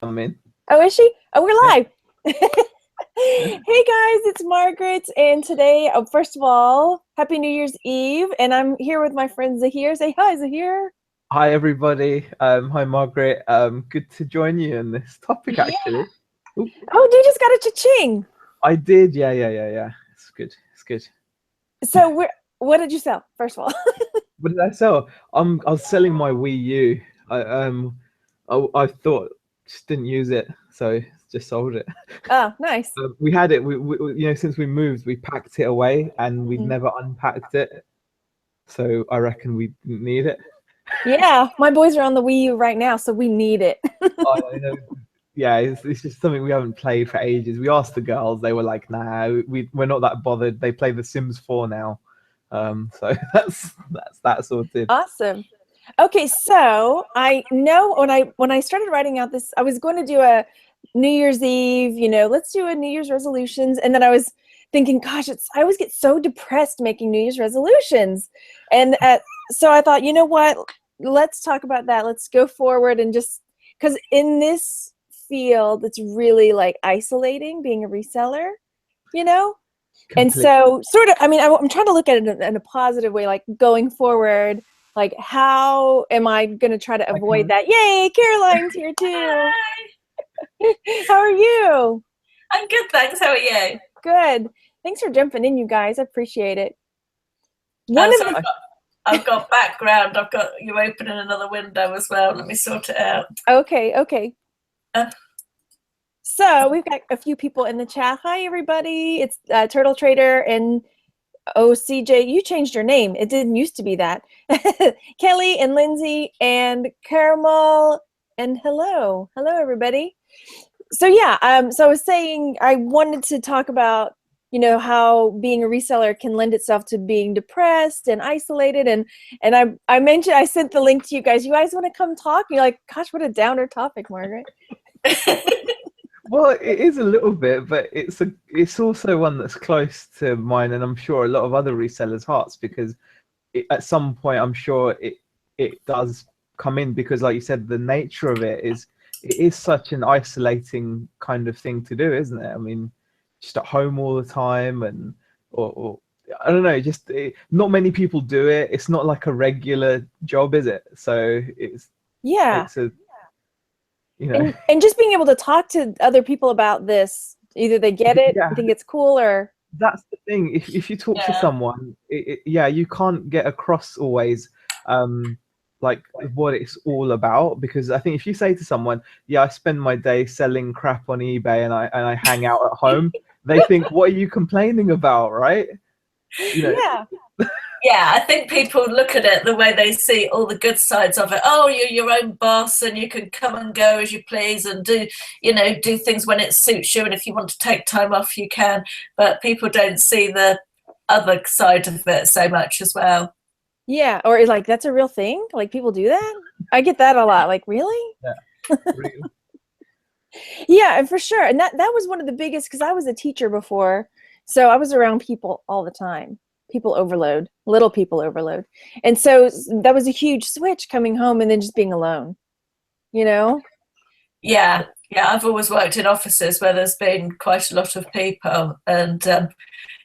I'm in. Oh, is she? Oh, we're Yeah. live. Hey guys, it's Margaret, and today, first of all, Happy New Year's Eve, and I'm here with my friend Zahir. Say hi, Zahir. Hi everybody. Hi Margaret. Good to join you in this topic Yeah. actually. Oop, Oh, dude just got a cha-ching. I did. Yeah. It's good. It's good. So, what did you sell, first of all? What did I sell? I was selling my Wii U. I thought just didn't use it, so just sold it. Oh, nice. We had it. Since we moved, we packed it away and we'd Mm. never unpacked it. So I reckon we didn't need it. Yeah, my boys are on the Wii U right now, so we need it. I know. Yeah, it's just something we haven't played for ages. We asked the girls, they were like, "Nah, we're not that bothered." They play The Sims 4 now, so that's that sorted. Awesome. Okay, so I know when I started writing out this, I was going to do a New Year's Eve, let's do a New Year's resolutions, and then I was thinking, gosh, I always get so depressed making New Year's resolutions, and so I thought, you know what? Let's talk about that. Let's go forward and just because in this field, it's really like isolating being a reseller, you know. And Complete. so, sort of, I mean, I'm trying to look at it in a positive way, like going forward, like how am I going to try to I avoid can. that? Yay, Caroline's here too. Hi, How are you? I'm good, thanks. How are you? Good. Thanks for jumping in, you guys. I appreciate it. One Oh, of so the I've got background. I've got you opening another window as well. Let me sort it out. okay. Uh, So we've got a few people in the chat. Hi, everybody. It's Turtle Trader and oh, CJ, you changed your name. It didn't used to be that. Kelly and Lindsay and Caramel and hello everybody. So yeah, so I was saying I wanted to talk about how being a reseller can lend itself to being depressed and isolated, and I mentioned I sent the link to you guys. You guys want to come talk? You're like, gosh, what a downer topic, Margaret. Well, it is a little bit, but it's also one that's close to mine, and I'm sure a lot of other resellers' hearts because at some point I'm sure it does come in because, like you said, the nature of it is such an isolating kind of thing to do, isn't it? I mean, just at home all the time, and or I don't know, not many people do it. It's not like a regular job, is it? So Yeah, it's a you know and just being able to talk to other people about this, either they get it, yeah, they think it's cool, or that's the thing. If you talk to yeah, someone, yeah, you can't get across always like what it's all about because I think if you say to someone, "Yeah, I spend my day selling crap on eBay and I hang out at home," they think, "What are you complaining about?" Right? You know, yeah. yeah. I think people look at it the way they see all the good sides of it. Oh, you're your own boss, and you can come and go as you please, and do things when it suits you. And if you want to take time off, you can. But people don't see the other side of it so much as well. Yeah, or like that's a real thing? Like people do that? I get that a lot. Like, really? yeah, really. Yeah, and for sure. And that was one of the biggest because I was a teacher before. So I was around people all the time. People overload, little people overload. And so that was a huge switch coming home and then just being alone, you know? Yeah, yeah. I've always worked in offices where there's been quite a lot of people, and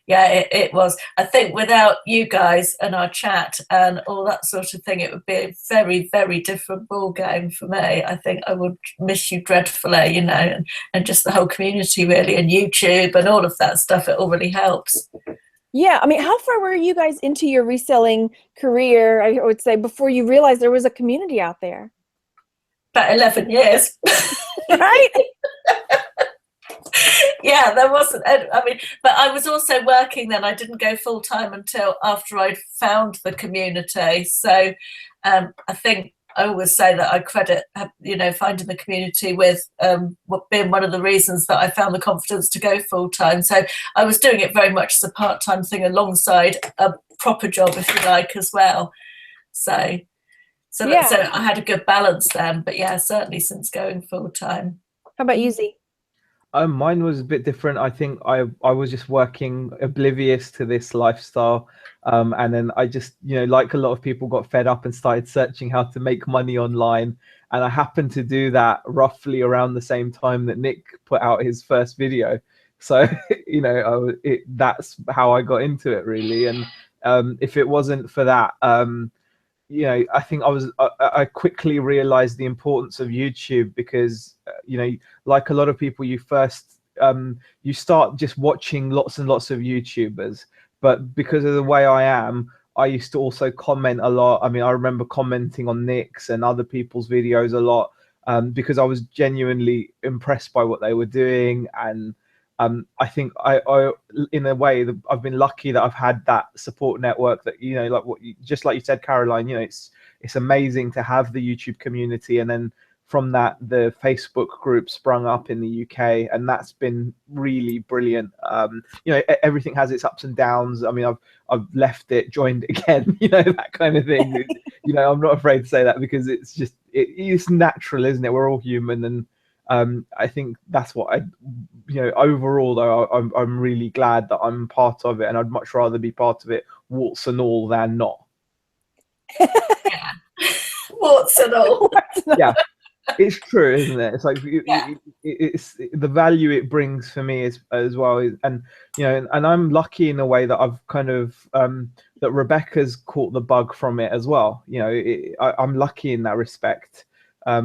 yeah, it was. I think without you guys and our chat and all that sort of thing, it would be a very, very different ball game for me. I think I would miss you dreadfully, and just the whole community really, and YouTube and all of that stuff. It all really helps. Yeah, I mean, how far were you guys into your reselling career, I would say, before you realized there was a community out there? About 11 years. Right? Yeah, there wasn't. I mean, but I was also working then. I didn't go full time until after I'd found the community. So I think I always say that I credit, finding the community with being one of the reasons that I found the confidence to go full time. So I was doing it very much as a part time thing alongside a proper job, if you like, as well. So so Yeah. I had a good balance then. But yeah, certainly since going full time. How about you, Z? Mine was a bit different. I think I was just working oblivious to this lifestyle. And then I just, like a lot of people, got fed up and started searching how to make money online. And I happened to do that roughly around the same time that Nick put out his first video. So, that's how I got into it, really. And if it wasn't for that, I think I quickly realized the importance of YouTube because, like a lot of people, you start just watching lots and lots of YouTubers, but because of the way I am, I used to also comment a lot. I mean, I remember commenting on Nick's and other people's videos a lot, because I was genuinely impressed by what they were doing. And I think I in a way, I've been lucky that I've had that support network that, just like you said, Caroline, it's amazing to have the YouTube community. And then from that, the Facebook group sprung up in the UK, and that's been really brilliant. Everything has its ups and downs. I mean, I've left it, joined it again, that kind of thing. I'm not afraid to say that because it's just, it's natural, isn't it? We're all human. And I think that's what overall though, I'm really glad that I'm part of it, and I'd much rather be part of it, warts and all, than not. Yeah. Warts and all. Yeah, it's true, isn't it? It's like it's the value it brings for me as well. And and I'm lucky in a way that I've kind of that Rebecca's caught the bug from it as well. I'm lucky in that respect.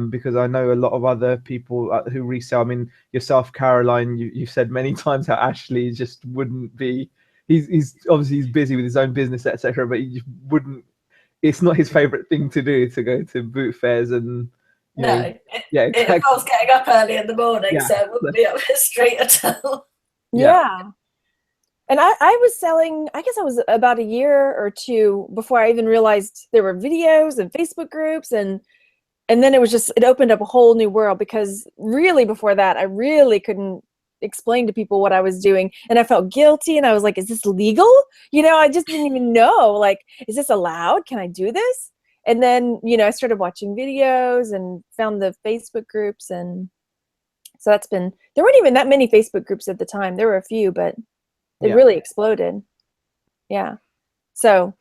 Because I know a lot of other people who resell. I mean, yourself, Caroline, you've said many times how Ashley just wouldn't be. He's obviously busy with his own business, etc. But he just wouldn't. It's not his favorite thing to do, to go to boot fairs and. It involves getting up early in the morning, so it wouldn't be up his street at all. Yeah. And I was selling, I guess I was about a year or two before I even realized there were videos and Facebook groups, and then it opened up a whole new world, because really before that, I really couldn't explain to people what I was doing. And I felt guilty, and I was like, is this legal? I just didn't even know, like, is this allowed? Can I do this? And then, I started watching videos and found the Facebook groups. And so there weren't even that many Facebook groups at the time. There were a few, but it really exploded. Yeah. So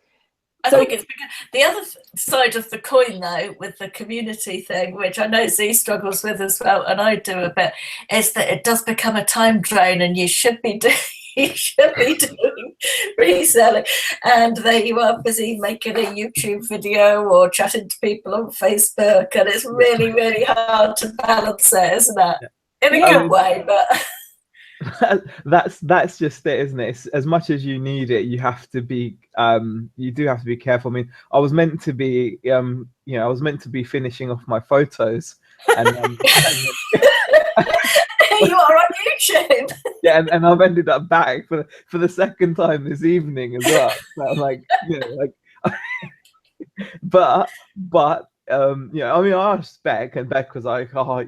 I think it's because the other side of the coin, though, with the community thing, which I know Z struggles with as well, and I do a bit, is that it does become a time drain, and you should be doing reselling, and there you are busy making a YouTube video or chatting to people on Facebook, and it's really, really hard to balance it, isn't it? In a good way, but. That's just it, isn't it? It's, as much as you need it, you have to be you do have to be careful. I mean, I was meant to be I was meant to be finishing off my photos, and you are on YouTube. Yeah, and I've ended up back for the second time this evening as well. So I'm like, but I mean, I asked Beck, and Beck was like, oh,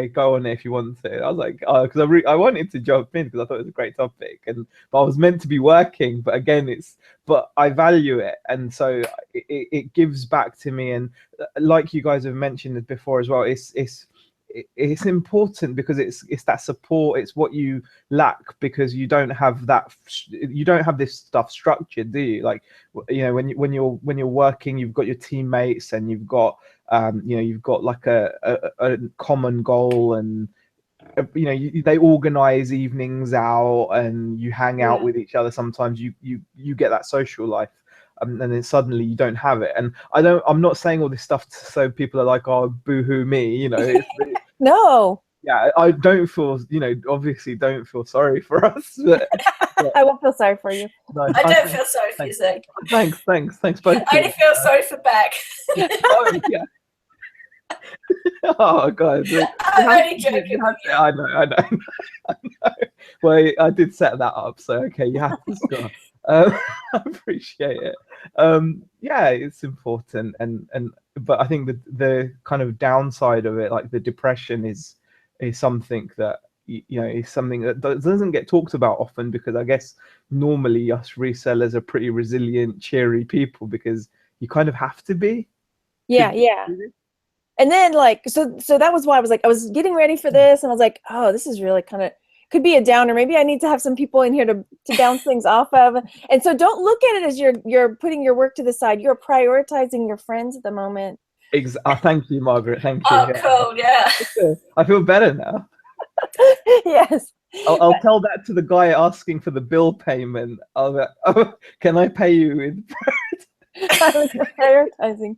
go on it if you want to. I was like, because I wanted to jump in because I thought it was a great topic, but I was meant to be working. But again, but I value it, and so it gives back to me. And like you guys have mentioned before as well, it's important because it's that support. It's what you lack because you don't have this stuff structured, do you? Like, when you're working, you've got your teammates, and you've got you've got like a common goal, and they organize evenings out, and you hang out with each other. Sometimes you get that social life. And then suddenly you don't have it. And I'm not saying all this stuff so people are like, oh, boo-hoo me, No. Yeah, I don't feel, obviously don't feel sorry for us. But I won't feel sorry for you. No, I don't feel sorry for you, Zach. Thanks, both. I only feel sorry for Beck. Oh, yeah. Oh, God. I'm only joking. I know. Well, I did set that up, so okay, you have to stop. I appreciate it. Yeah, it's important, but I think the kind of downside of it, like the depression, is something that is something that doesn't get talked about often, because I guess normally us resellers are pretty resilient, cheery people, because you kind of have to be. Yeah. And then so that was why I was getting ready for this, and I was like, oh, this is really kind of, could be a downer. Maybe I need to have some people in here to bounce things off of. And so don't look at it as you're putting your work to the side. You're prioritizing your friends at the moment. Thank you, Margaret. Thank you. Oh, cool. Yeah. I feel better now. Yes. I'll tell that to the guy asking for the bill payment. Can I pay you with? I was prioritizing.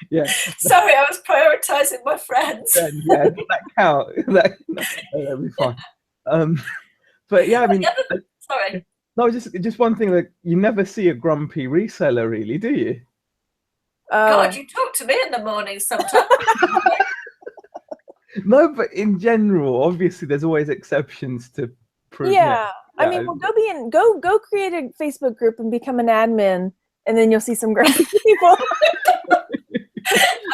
Yeah. Sorry, I was prioritizing my friends. Yeah, does that count? That'll be fine. But yeah, I mean, Sorry. no, just one thing, like, you never see a grumpy reseller, really, do you? God, you talk to me in the morning sometimes. No, but in general, obviously, there's always exceptions to prove. Yeah, I mean, well, go create a Facebook group and become an admin, and then you'll see some grumpy people.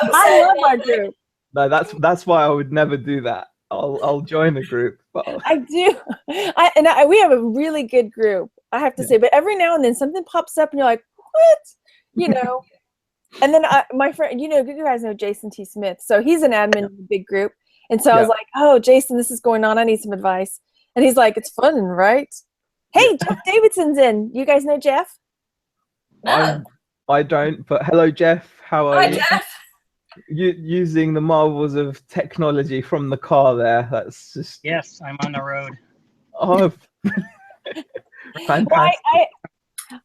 I love our group. No, that's why I would never do that. I'll join the group. But I do. We have a really good group, I have to say. But every now and then something pops up, and you're like, what? You know. And then my friend, you guys know Jason T. Smith, so he's an admin in the big group. And so I was like, oh, Jason, this is going on. I need some advice. And he's like, it's fun, right? Hey, Jeff Davidson's in. You guys know Jeff? No. I don't, but hello, Jeff. How are you? Hi, Jeff. Using the marvels of technology from the car there. That's just... Yes, I'm on the road. Oh, fantastic. Well,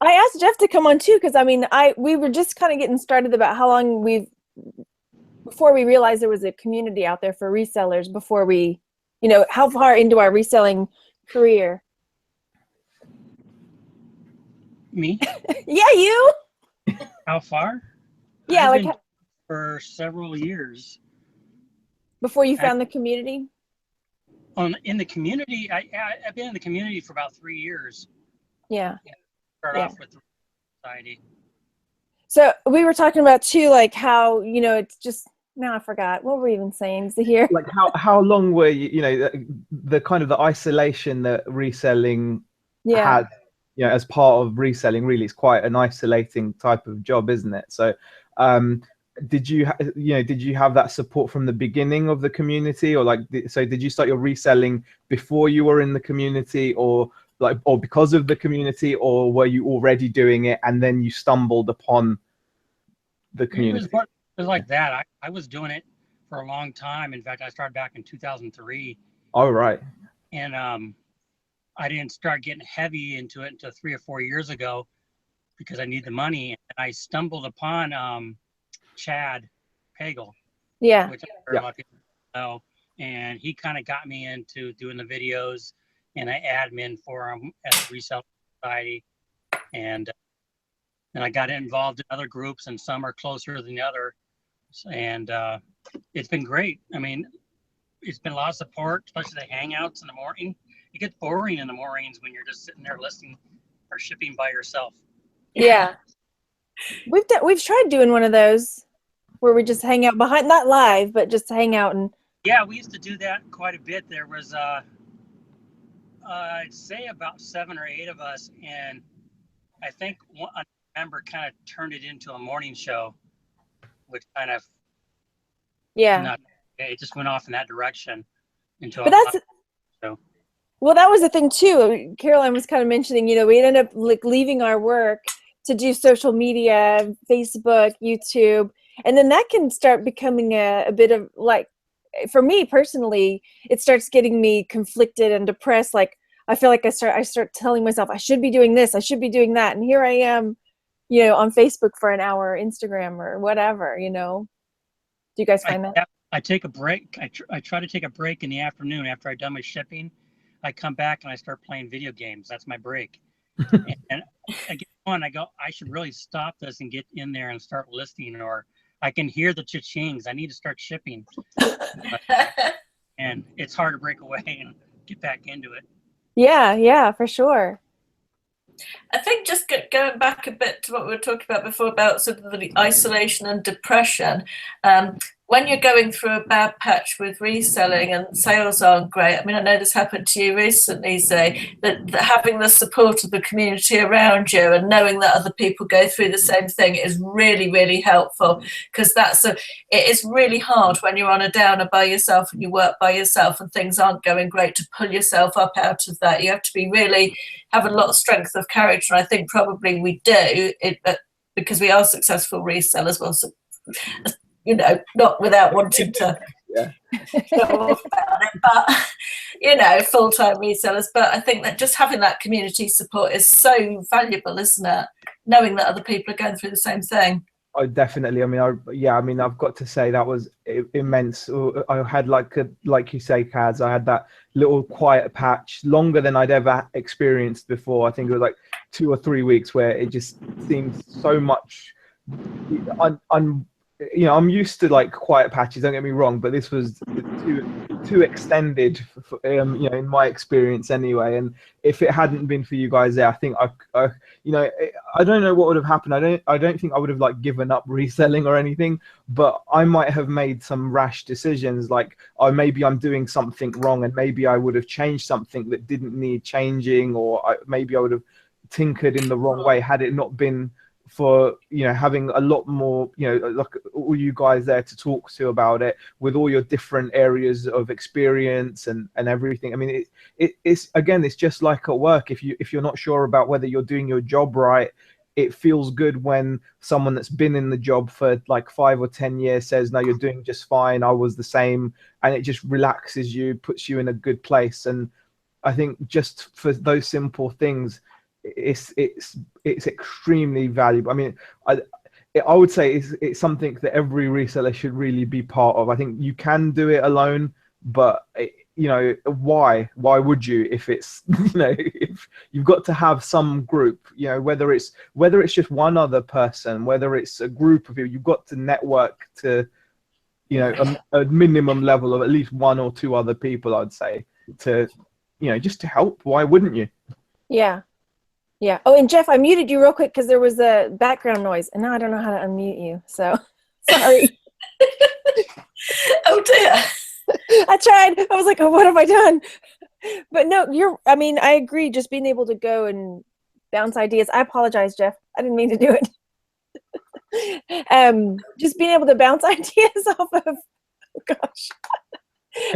I asked Jeff to come on too, because I mean, we were just kind of getting started about how long before we realized there was a community out there for resellers, before we, how far into our reselling career. Me? Yeah, you. How far? Yeah, I've like been for several years. Before you found the community? In the community, I've been in the community for about 3 years. Yeah. Start off with the society. So we were talking about too, like how, it's just, now I forgot what were we even saying here. Like how long were you, the kind of the isolation that reselling had, as part of reselling, really, it's quite an isolating type of job, isn't it? So did you have that support from the beginning of the community, or did you start your reselling before you were in the community, or because of the community, or were you already doing it and then you stumbled upon the community? It was like that. I was doing it for a long time. In fact, I started back in 2003. Oh, right. And I didn't start getting heavy into it until 3 or 4 years ago, because I need the money. And I stumbled upon Chad Pagel. Yeah. Which a lot of people know. And he kind of got me into doing the videos, and I admin for him at the Reselling Society. And I got involved in other groups, and some are closer than the other. And it's been great. I mean, it's been a lot of support, especially the hangouts in the morning. It gets boring in the mornings when you're just sitting there listing or shipping by yourself. Yeah. We've tried doing one of those where we just hang out behind, not live, but just hang out. And yeah, we used to do that quite a bit. There was I'd say about 7 or 8 of us, and I think a member kind of turned it into a morning show, which kind of it just went off in that direction well, that was the thing too. Caroline was kind of mentioning, we ended up leaving our work to do social media, Facebook, YouTube, and then that can start becoming a bit of for me personally, it starts getting me conflicted and depressed. Like I feel like I start telling myself I should be doing this, I should be doing that, and here I am, on Facebook for an hour, or Instagram or whatever. Do you guys find that? I take a break. I try to take a break in the afternoon after I've done my shipping. I come back and I start playing video games. That's my break. And I get on. I go, I should really stop this and get in there and start listing, or I can hear the cha-chings. I need to start shipping. And it's hard to break away and get back into it. Yeah, for sure. I think just going back a bit to what we were talking about before about sort of the isolation and depression, when you're going through a bad patch with reselling and sales aren't great, I mean, I know this happened to you recently, Zay, that having the support of the community around you and knowing that other people go through the same thing is really, really helpful, because it is really hard when you're on a downer by yourself and you work by yourself and things aren't going great to pull yourself up out of that. You have to be really have a lot of strength of character, and I think probably we do it because we are successful resellers. Well, you know, not without wanting to go off about it, but, you know, full-time resellers. But I think that just having that community support is so valuable, isn't it? Knowing that other people are going through the same thing. Oh, definitely. I mean, I've got to say that was immense. I had like you say, Kaz, I had that little quiet patch longer than I'd ever experienced before. I think it was like 2 or 3 weeks where it just seemed so much you know, I'm used to like quiet patches, don't get me wrong, but this was too extended, you know, in my experience anyway. And if it hadn't been for you guys there, I think you know, I don't know what would have happened. I don't think I would have like given up reselling or anything, but I might have made some rash decisions, like, oh, maybe I'm doing something wrong, and maybe I would have changed something that didn't need changing, or maybe I would have tinkered in the wrong way had it not been for, you know, having a lot more, you know, like all you guys there to talk to about it, with all your different areas of experience and everything. I mean, it's again, it's just like at work. If you're not sure about whether you're doing your job right, it feels good when someone that's been in the job for like 5 or 10 years says, no, you're doing just fine, I was the same, and it just relaxes you, puts you in a good place. And I think just for those simple things, it's extremely valuable. I mean, I would say it's something that every reseller should really be part of. I think you can do it alone, but you know, why would you, if it's, you know, if you've got to have some group, you know, whether it's just one other person, whether it's a group of you, you've got to network to, you know, a minimum level of at least 1 or 2 other people, I'd say, to, you know, just to help. Why wouldn't you? Yeah. Oh, and Jeff, I muted you real quick because there was a background noise, and now I don't know how to unmute you. So, sorry. Oh dear. I tried. I was like, oh, what have I done? But no, I mean, I agree. Just being able to go and bounce ideas. I apologize, Jeff. I didn't mean to do it. Just being able to bounce ideas off of,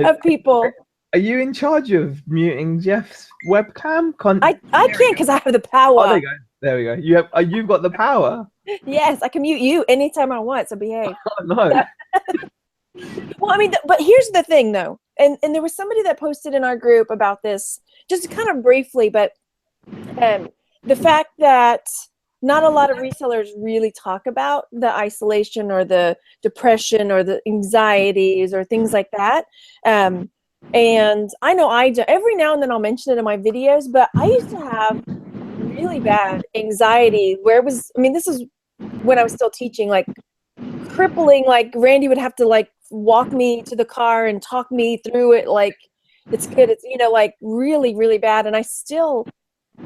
of people. Are you in charge of muting Jeff's webcam? I can't because I have the power. Oh, there you go. There we go. You've got the power. Yes, I can mute you anytime I want. So behave. Oh, no. Well, I mean, but here's the thing, though, and there was somebody that posted in our group about this, just kind of briefly, but the fact that not a lot of resellers really talk about the isolation or the depression or the anxieties or things like that. And I know every now and then I'll mention it in my videos, but I used to have really bad anxiety where it was, I mean, this is when I was still teaching, like crippling, like Randy would have to like walk me to the car and talk me through it. Like, it's good. It's, you know, like really, really bad. And I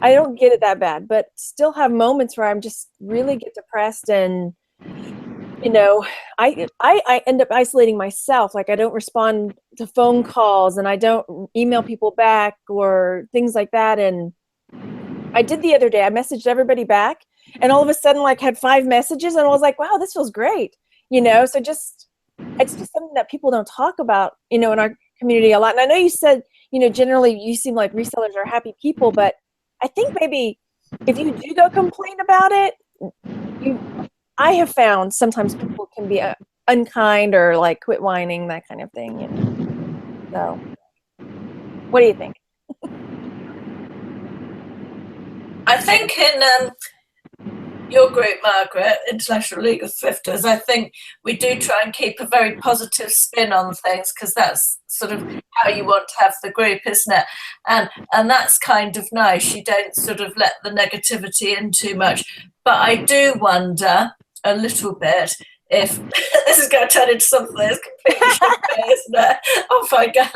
don't get it that bad, but still have moments where I'm just really get depressed, and you know, I end up isolating myself. Like, I don't respond to phone calls, and I don't email people back or things like that. And I did the other day, I messaged everybody back, and all of a sudden, like, had 5 messages, and I was like, wow, this feels great. You know, so it's just something that people don't talk about, you know, in our community a lot. And I know you said, you know, generally you seem like resellers are happy people, but I think maybe if you do go complain about it, I have found sometimes people can be unkind or like quit whining, that kind of thing. You know? So, what do you think? I think in your group, Margaret, International League of Thrifters, I think we do try and keep a very positive spin on things, because that's sort of how you want to have the group, isn't it? And that's kind of nice. You don't sort of let the negativity in too much. But I do wonder a little bit if this is going to turn into something that's completely shocking, isn't it? Off I go.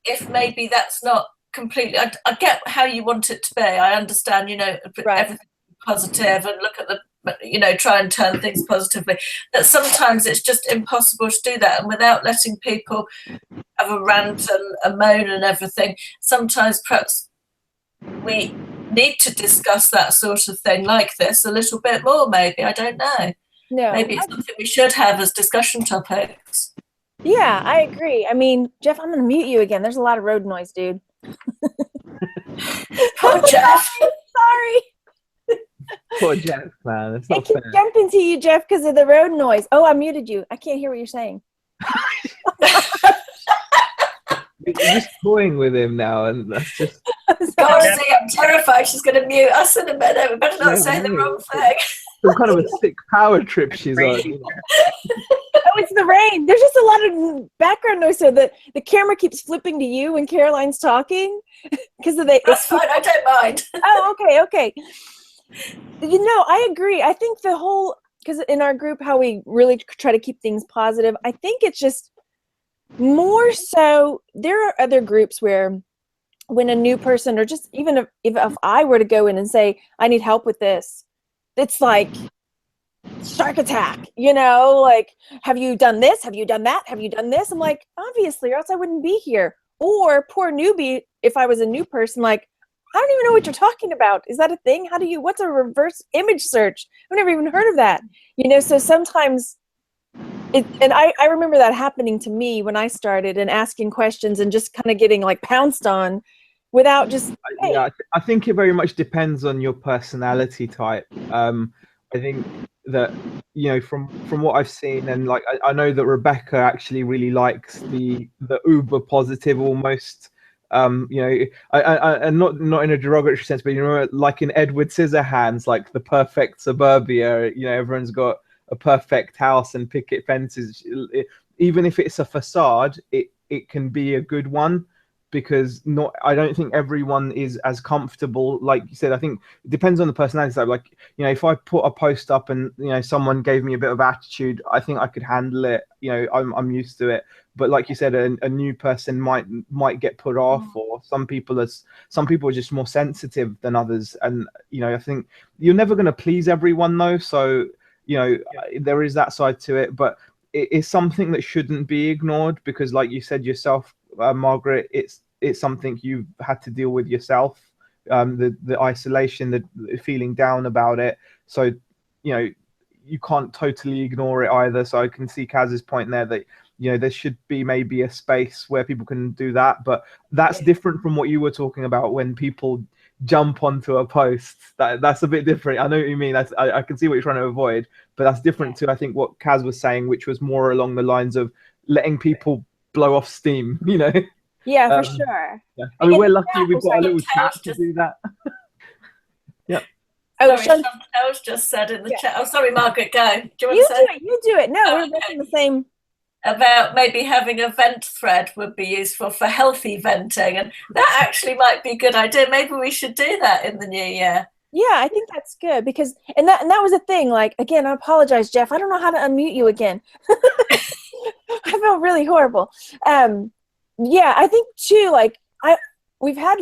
If maybe that's not completely, I get how you want it to be. I understand, you know, right. Everything positive and look at the try and turn things positively. That sometimes it's just impossible to do that, and without letting people have a rant and a moan and everything, sometimes perhaps we need to discuss that sort of thing like this a little bit more, maybe. I don't know. No. Maybe it's something we should have as discussion topics. Yeah, I agree. I mean, Jeff, I'm gonna mute you again. There's a lot of road noise, dude. Poor Jeff. Sorry. Poor Jeff, man. It's I not keep fair. jumping to you, Jeff, because of the road noise. Oh, I muted you. I can't hear what you're saying. You're just toying with him now, and that's just. God, I'm terrified she's going to mute us in a minute. We better not say the wrong thing. Some kind of a sick power trip she's on. You know? Oh, it's the rain. There's just a lot of background noise, so that the camera keeps flipping to you when Caroline's talking because of the. That's fine. I don't mind. Oh, okay. I agree. I think the whole, because in our group, how we really try to keep things positive, I think it's just more so, there are other groups where when a new person, or just even if I were to go in and say, I need help with this, it's like shark attack, like, have you done this? Have you done that? Have you done this? I'm like, obviously, or else I wouldn't be here. Or poor newbie, if I was a new person, like, I don't even know what you're talking about. Is that a thing? What's a reverse image search? I've never even heard of that. So sometimes and I remember that happening to me when I started, and asking questions and just kind of getting like pounced on without just, hey. Yeah, I think it very much depends on your personality type. I think that, from what I've seen, and like I know that Rebecca actually really likes the uber positive almost. And not in a derogatory sense, but like in Edward Scissorhands, like the perfect suburbia. Everyone's got a perfect house and picket fences. Even if it's a facade, it can be a good one, because I don't think everyone is as comfortable. Like you said, I think it depends on the personality type. Like, if I put a post up and someone gave me a bit of attitude, I think I could handle it. I'm used to it. But like you said, a new person might get put off, or some people are just more sensitive than others. And I think you're never going to please everyone though. So there is that side to it, but it is something that shouldn't be ignored, because like you said yourself, Margaret, it's something you've had to deal with yourself, the isolation, the feeling down about it. So you can't totally ignore it either. So I can see Kaz's point there that there should be maybe a space where people can do that, but that's different from what you were talking about when people jump onto a post. That's a bit different. I know what you mean. I can see what you're trying to avoid, but that's different to, I think, what Kaz was saying, which was more along the lines of letting people blow off steam. Yeah, for sure. Yeah. I mean, we're lucky we've got a little chat to do that. Yeah. Oh, sorry, Chantel's just said in the chat. Oh, sorry, Margaret, go. Do you want to say? You do it. No, we're making the same. About maybe having a vent thread would be useful for healthy venting, and that actually might be a good idea. Maybe we should do that in the new year. Yeah, I think that's good, because and that was a thing. Like, again, I apologize, Jeff. I don't know how to unmute you again. I felt really horrible. Yeah, I think too. Like, we've had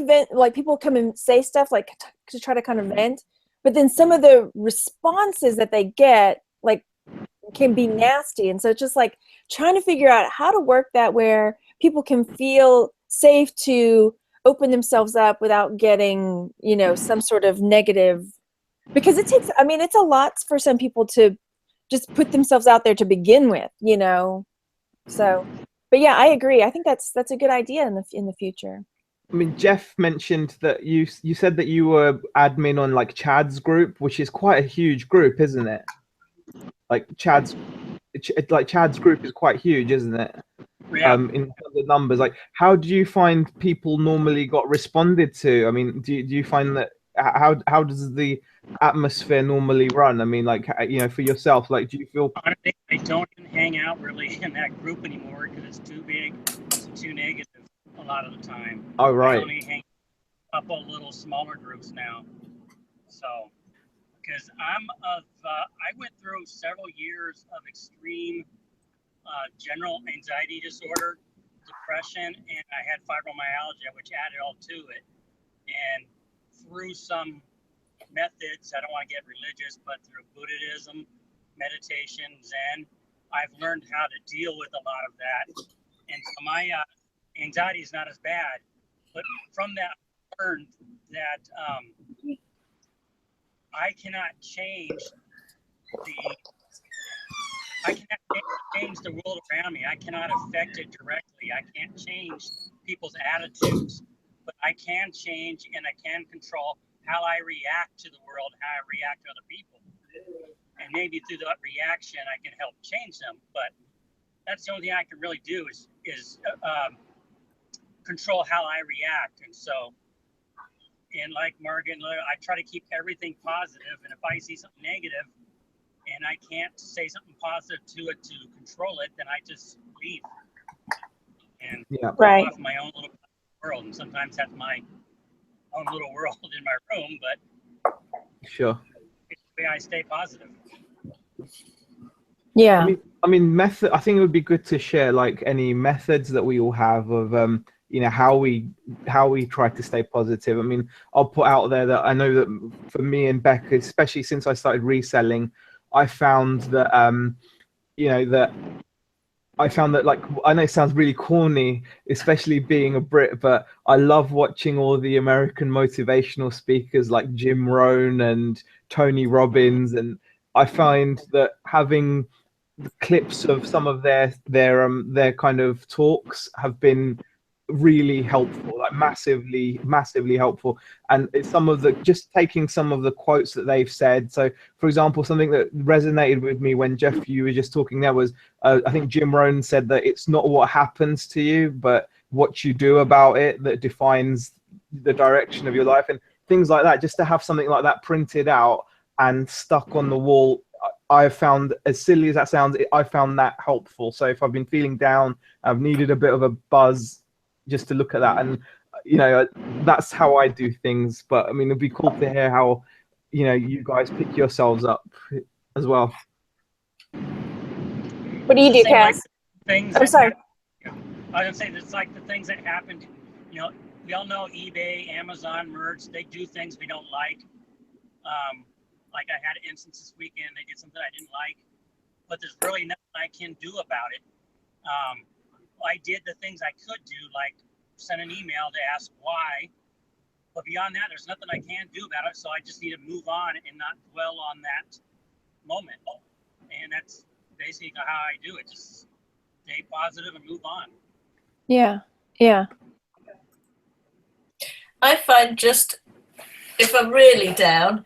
people come and say stuff like to try to kind of vent, but then some of the responses that they get like can be nasty, and so it's just like trying to figure out how to work that where people can feel safe to open themselves up without getting, some sort of negative, because it's a lot for some people to just put themselves out there to begin with, so, but yeah, I agree. I think that's a good idea in the future. I mean, Jeff mentioned that you said that you were admin on like Chad's group, which is quite a huge group, isn't it? Like Chad's group is quite huge, isn't it? Yeah. In terms of numbers, like, how do you find people normally got responded to? I mean, do you find that how does the atmosphere normally run? I mean, like, for yourself, like, do you feel? Honestly, I don't even hang out really in that group anymore because it's too big, it's too negative a lot of the time. Oh, right. I only hang a couple little smaller groups now. So, because I went through several years of extreme general anxiety disorder, depression, and I had fibromyalgia, which added all to it. And through some methods. I don't want to get religious, but through Buddhism, meditation, Zen, I've learned how to deal with a lot of that. And so my anxiety is not as bad. But from that, I learned that I cannot change the world around me. I cannot affect it directly. I can't change people's attitudes, but I can change and I can control how I react to the world, how I react to other people. And maybe through that reaction, I can help change them. But that's the only thing I can really do is control how I react. And so, and like Morgan, I try to keep everything positive. And if I see something negative and I can't say something positive to it to control it, then I just leave and go off my own little world. And sometimes that's my own little world in my room, but sure, it's the way I stay positive. Yeah. I mean, method. I think it would be good to share like any methods that we all have of you know, how we try to stay positive. I mean, I'll put out there that I know that for me and Becca, especially since I started reselling, I found that you know, that I found that, like, I know it sounds really corny, especially being a Brit, but I love watching all the American motivational speakers like Jim Rohn and Tony Robbins, and I find that having clips of some of their kind of talks have been really helpful, like massively helpful. And it's some of the, just taking some of the quotes that they've said. So for example, something that resonated with me when Jeff, you were just talking there, was I think Jim Rohn said that it's not what happens to you, but what you do about it that defines the direction of your life, and things like that. Just to have something like that printed out and stuck on the wall, I found, as silly as that sounds, I found that helpful. So if I've been feeling down, I've needed a bit of a buzz, just to look at that. And you know, that's how I do things. But I mean, it'd be cool to hear how, you know, you guys pick yourselves up as well. What do you do, Cass? I'm sorry. I was gonna say, it's like the things that happened. You know, we all know eBay, Amazon, merch. They do things we don't like. Like I had an instance this weekend. They did something I didn't like, but there's really nothing I can do about it. I did the things I could do, like send an email to ask why. But beyond that, there's nothing I can do about it. So I just need to move on and not dwell on that moment. And that's basically how I do it. Just stay positive and move on. Yeah. Yeah. I find just, if I'm really down,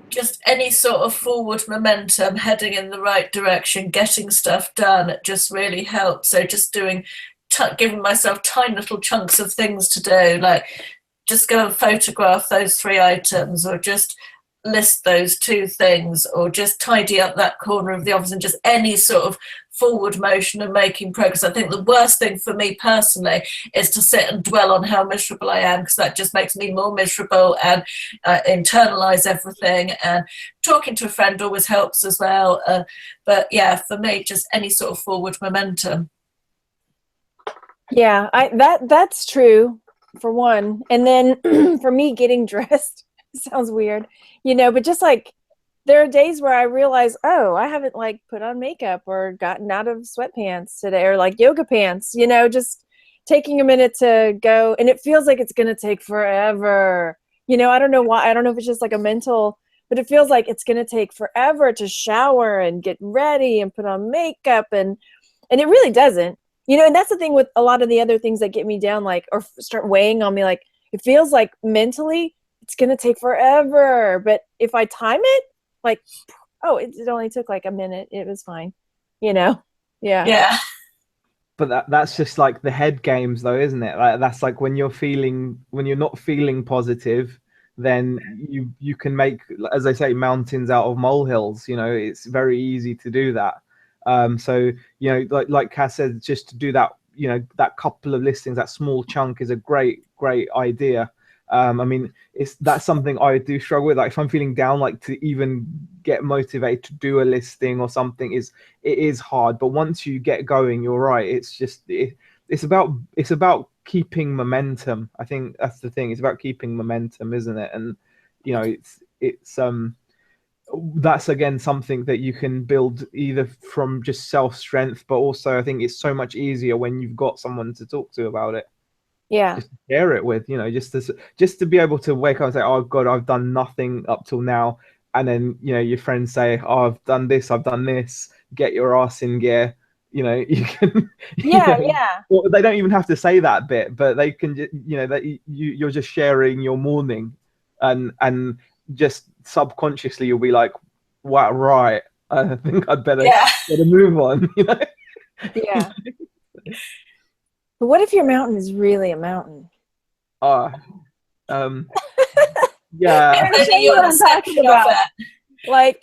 just any sort of forward momentum, heading in the right direction, getting stuff done, it just really helps. So just doing, giving myself tiny little chunks of things to do, like just go and photograph those 3 items, or just list those 2 things, or just tidy up that corner of the office, and just any sort of forward motion and making progress. I think the worst thing for me personally is to sit and dwell on how miserable I am, because that just makes me more miserable, and internalize everything. And talking to a friend always helps as well. But yeah, for me, just any sort of forward momentum. Yeah, that's true for one. And then for me, getting dressed sounds weird, you know, but just like, there are days where I realize, oh, I haven't like put on makeup or gotten out of sweatpants today, or like yoga pants, you know, just taking a minute to go. And it feels like it's going to take forever. You know, I don't know why. I don't know if it's just like a mental, but it feels like it's going to take forever to shower and get ready and put on makeup. And it really doesn't, you know, and that's the thing with a lot of the other things that get me down, like, or start weighing on me. Like, it feels like mentally it's going to take forever. But if I time it, like, oh, it only took like a minute, it was fine, you know. Yeah. But that's just like the head games, though, isn't it? Like, that's like when you're not feeling positive, then you can make, as I say, mountains out of molehills. You know, it's very easy to do that. So you know, like Cass said, just to do that, you know, that couple of listings, that small chunk is a great idea. I mean, that's something I do struggle with. Like, if I'm feeling down, like, to even get motivated to do a listing or something it is hard. But once you get going, you're right. It's just it's about keeping momentum. I think that's the thing. It's about keeping momentum, isn't it? And you know, it's that's again something that you can build either from just self strength, but also I think it's so much easier when you've got someone to talk to about it. Yeah. Just share it with, just to be able to wake up and say, oh God, I've done nothing up till now. And then, your friends say, oh, I've done this, get your ass in gear. You can, Yeah. Yeah. well, they don't even have to say that bit, but they can, that you're just sharing your morning and just subconsciously you'll be like, wow, right. I think I'd better move on, Yeah. But what if your mountain is really a mountain? Yeah. I'm gonna show you what I'm talking about. Like,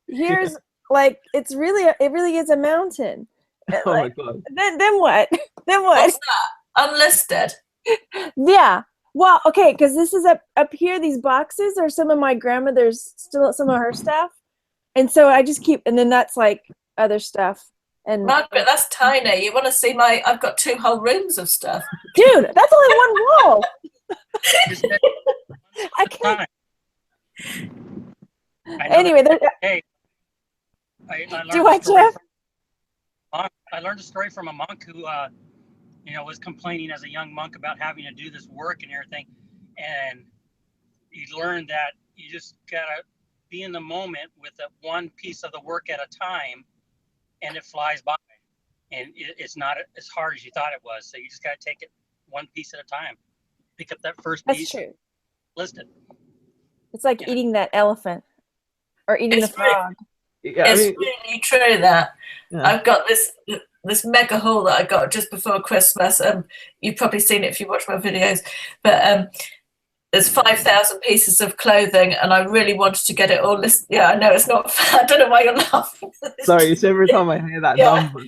here's it really is a mountain. Oh my God. Then what? Then what? What's that? Unlisted. Yeah. Well, okay, because this is up here. These boxes are some of my grandmother's, still some of her stuff, and so I just keep. And then that's like other stuff. And Margaret, that's tiny. You want to see I've got 2 whole rooms of stuff. Dude, that's only one wall. I can't. Anyway, hey, I learned do what, Jeff? I learned a story from a monk who, was complaining as a young monk about having to do this work and everything. And he learned that you just gotta be in the moment with one piece of the work at a time, and it flies by. And it's not as hard as you thought it was. So you just gotta take it one piece at a time. Pick up that first piece. That's true. List it. It's like eating that elephant or eating the frog. It's really true that I've got this mega haul that I got just before Christmas. You've probably seen it if you watch my videos, but there's 5,000 pieces of clothing, and I really wanted to get it all listed. Yeah, I know it's not fair. I don't know why you're laughing. Sorry, it's every time I hear that number,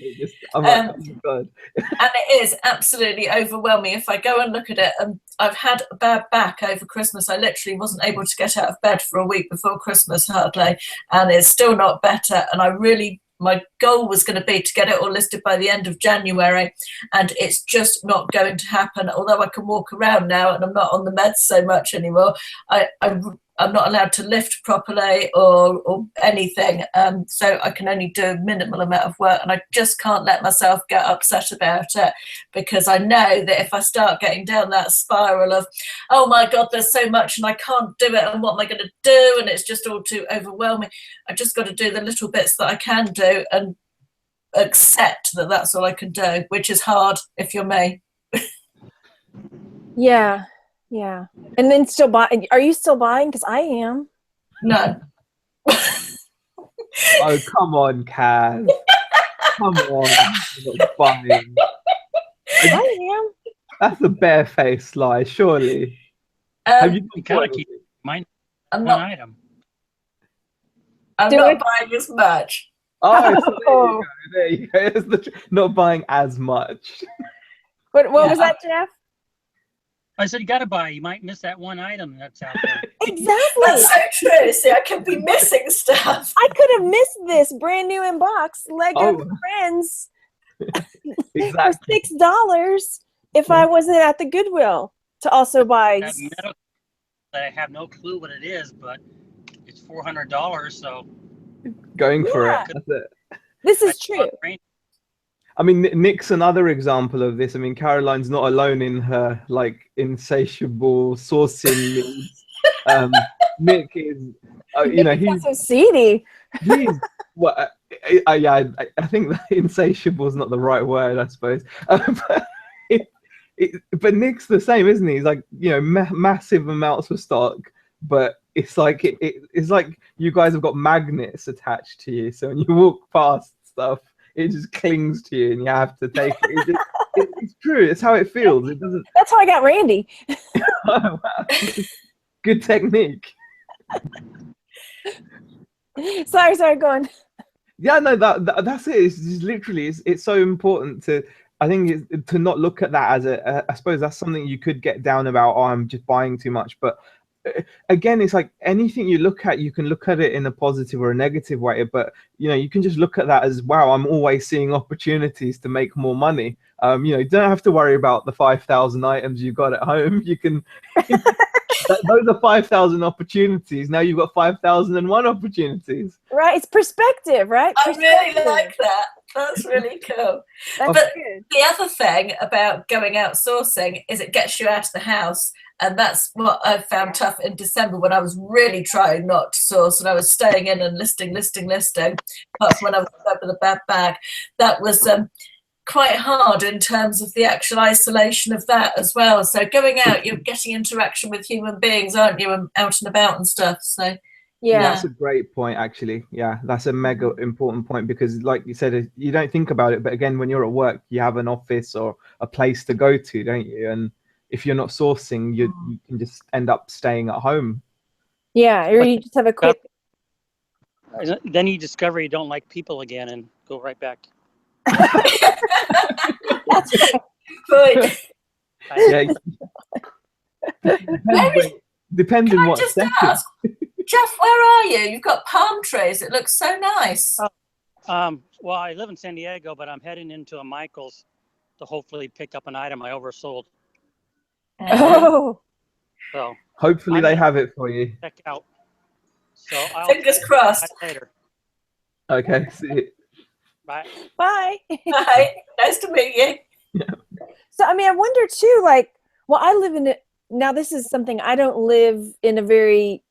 I'm like, oh my God. And it is absolutely overwhelming. If I go and look at it, and I've had a bad back over Christmas. I literally wasn't able to get out of bed for a week before Christmas hardly, and it's still not better. And my goal was going to be to get it all listed by the end of January, and it's just not going to happen. Although I can walk around now and I'm not on the meds so much anymore, I'm not allowed to lift properly or anything, so I can only do a minimal amount of work, and I just can't let myself get upset about it, because I know that if I start getting down that spiral of, oh my God, there's so much and I can't do it, and what am I going to do, and it's just all too overwhelming, I just got to do the little bits that I can do and accept that that's all I can do, which is hard if you're me. Yeah. Yeah. And then still buying. Are you still buying? Because I am. No. Oh, come on, Kaz. Come on. You're not buying. I am. That's a barefaced lie, surely. Have you gotta keep mine I'm one not, item. I'm not buying as much. Oh, so there you go. There you go. Not buying as much. What was that, Jeff? I said you gotta buy. You might miss that one item that's out there. Exactly. That's so true. See, I could be missing stuff. I could have missed this brand new in box Lego for Friends Exactly. for $6 if I wasn't at the Goodwill to also buy. That I have no clue what it is, but it's $400, so going for it. That's it. This is true. I mean, Nick's another example of this. I mean, Caroline's not alone in her insatiable sourcing needs. Nick is, he's so seedy. He's well, I think that insatiable is not the right word, I suppose. But Nick's the same, isn't he? He's like, massive amounts of stock, but it's like it's like you guys have got magnets attached to you, so when you walk past stuff, it just clings to you and you have to take it. It's true. It's how it feels. It doesn't. That's how I got Randy. Oh, wow. Good technique. Sorry, go on. Yeah, no, that's it. It's just literally, it's so important to, I think, to not look at that as I suppose that's something you could get down about, oh, I'm just buying too much. But again, it's like anything you look at, you can look at it in a positive or a negative way, but you can just look at that as, wow, I'm always seeing opportunities to make more money. You don't have to worry about the 5,000 items you got at home. You can those are 5,000 opportunities. Now you've got 5,001 opportunities. Right, it's perspective, right? I really like that. That's really cool. That's But good. the other thing about going outsourcing is it gets you out of the house. And that's what I found tough in December when I was really trying not to source and I was staying in and listing. Apart from when I was up with a bad bag. That was quite hard in terms of the actual isolation of that as well. So going out, you're getting interaction with human beings, aren't you, and out and about and stuff. So Yeah. That's a great point, actually. Yeah, that's a mega important point, because like you said, you don't think about it, but again, when you're at work, you have an office or a place to go to, don't you? And if you're not sourcing, you can just end up staying at home. Yeah, or you just have a quick. Then you discover you don't like people again and go right back. That's right. Yeah. Depends on what just setting. ask, Jeff, where are you? You've got palm trees. It looks so nice. Well, I live in San Diego, but I'm heading into a Michael's to hopefully pick up an item I oversold. Oh. So hopefully they have it for you. Check out. So I'll fingers crossed. Later. Okay, see you. Bye. Bye. Bye. Nice to meet you. Yeah. So, I mean, I wonder too, like, well, I live in it. Now, this is something I don't live in a very,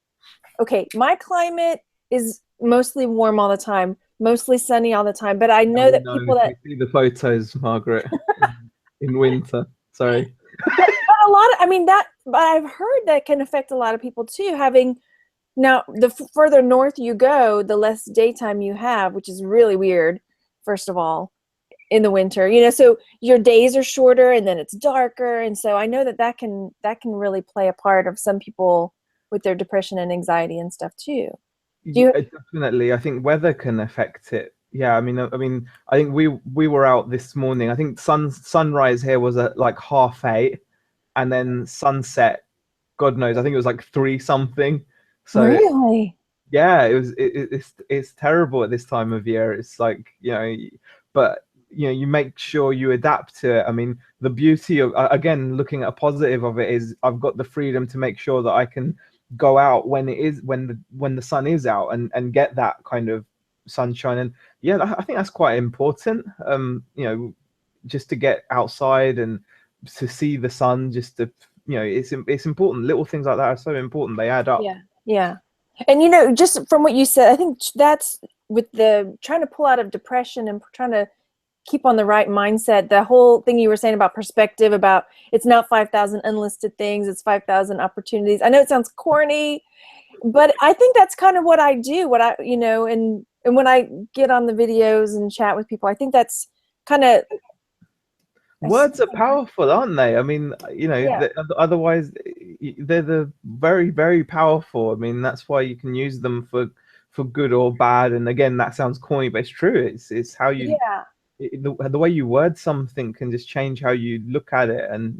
okay, my climate is mostly warm all the time, mostly sunny all the time. But I know that people that see the photos, Margaret, in winter. Sorry. But a lot of, I mean, that, but I've heard that can affect a lot of people too, having, now, the further north you go, the less daytime you have, which is really weird, first of all, in the winter. So your days are shorter and then it's darker. And so I know that can really play a part of some people with their depression and anxiety and stuff too. Definitely. I think weather can affect it. Yeah, I mean, I think we were out this morning. I think sunrise here was at like 8:30, and then sunset, God knows, I think it was like 3 something. So really, yeah, it's terrible at this time of year. It's like, but you make sure you adapt to it. I mean, the beauty of, again, looking at a positive of it is I've got the freedom to make sure that I can go out when the sun is out and get that kind of sunshine. And yeah, I think that's quite important. Just to get outside and to see the sun, just to it's important. Little things like that are so important. They add up. Yeah. And just from what you said, I think that's with the trying to pull out of depression and trying to keep on the right mindset. The whole thing you were saying about perspective, about it's not 5,000 unlisted things, it's 5,000 opportunities. I know it sounds corny, but I think that's kind of what I do. And when I get on the videos and chat with people, I think that's kind of, words are powerful, aren't they? I mean, otherwise they're very, very powerful. I mean, that's why you can use them for good or bad. And again, that sounds corny, but it's true. It's how you, the way you word something can just change how you look at it. And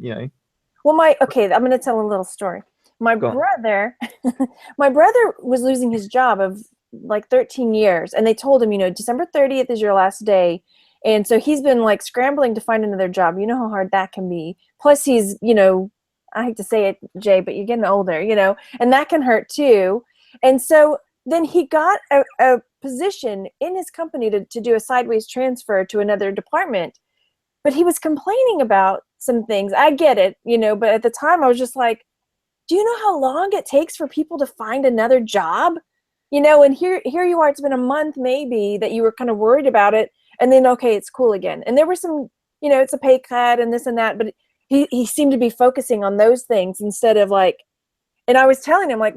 well, I'm going to tell a little story. My brother was losing his job of like 13 years, and they told him, December 30th is your last day. And so he's been like scrambling to find another job. You know how hard that can be. Plus he's, I hate to say it, Jay, but you're getting older, and that can hurt too. And so then he got a position in his company to do a sideways transfer to another department. But he was complaining about some things. I get it, but at the time I was just like, do you know how long it takes for people to find another job? And here you are, it's been a month maybe that you were kind of worried about it. And then, okay, it's cool again. And there were some, it's a pay cut and this and that, but he seemed to be focusing on those things instead of like, and I was telling him like,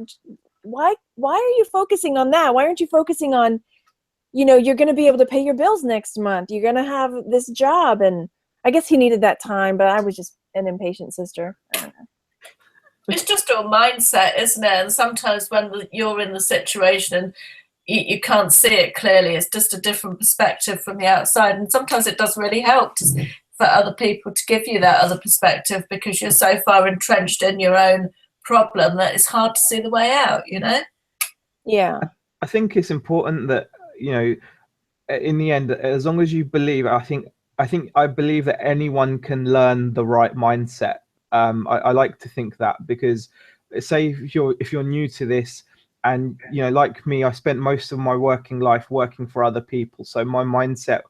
why are you focusing on that? Why aren't you focusing on, you're going to be able to pay your bills next month. You're going to have this job. And I guess he needed that time, but I was just an impatient sister. I don't know. It's just your mindset, isn't it? And sometimes when you're in the situation and you can't see it clearly, it's just a different perspective from the outside. And sometimes it does really help for other people to give you that other perspective, because you're so far entrenched in your own problem that it's hard to see the way out, you know? Yeah. I think it's important that, you know, in the end, as long as you believe, I believe that anyone can learn the right mindset. I like to think that, because say if you're new to this, and you know, like me, I spent most of my working life working for other people, so my mindset,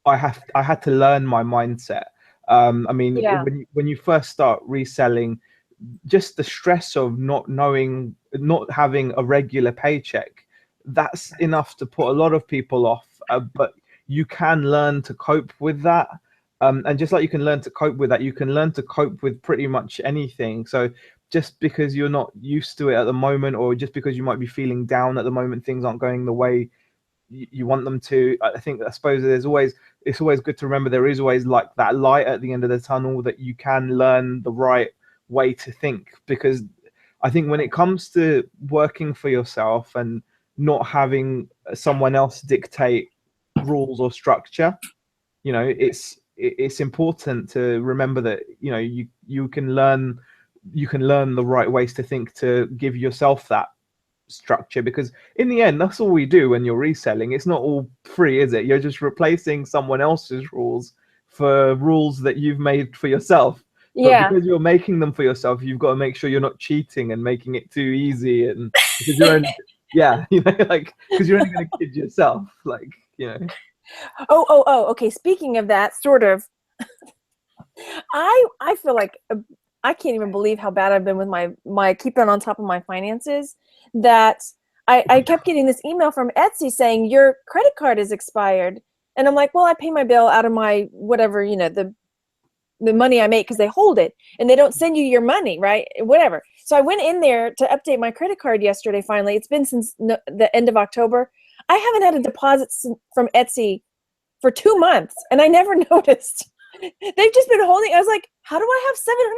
I had to learn my mindset. I mean, Yeah. when you first start reselling, just the stress of not having a regular paycheck, that's enough to put a lot of people off. But you can learn to cope with that. And just like you can learn to cope with that, you can learn to cope with pretty much anything. So just because you're not used to it at the moment, or just because you might be feeling down at the moment, things aren't going the way you want them to, I suppose it's always good to remember there is always like that light at the end of the tunnel, that you can learn the right way to think. Because I think when it comes to working for yourself and not having someone else dictate rules or structure, you know, it's important to remember that, you know, you can learn the right ways to think, to give yourself that structure. Because in the end, that's all we do when you're reselling. It's not all free, is it? You're just replacing someone else's rules for rules that you've made for yourself. Yeah. But because you're making them for yourself, you've got to make sure you're not cheating and making it too easy, and because you're only, yeah, you know, like, because you're only going to kid yourself, like, you know. Oh, okay, speaking of that, sort of, I feel like I can't even believe how bad I've been with my keeping on top of my finances, that I kept getting this email from Etsy saying your credit card is expired, and I'm like, well, I pay my bill out of my whatever, you know, the money I make, because they hold it and they don't send you your money, right? Whatever. So I went in there to update my credit card yesterday. Finally, it's been since the end of October. I haven't had a deposit from Etsy for 2 months, and I never noticed. They've just been holding. I was like, how do I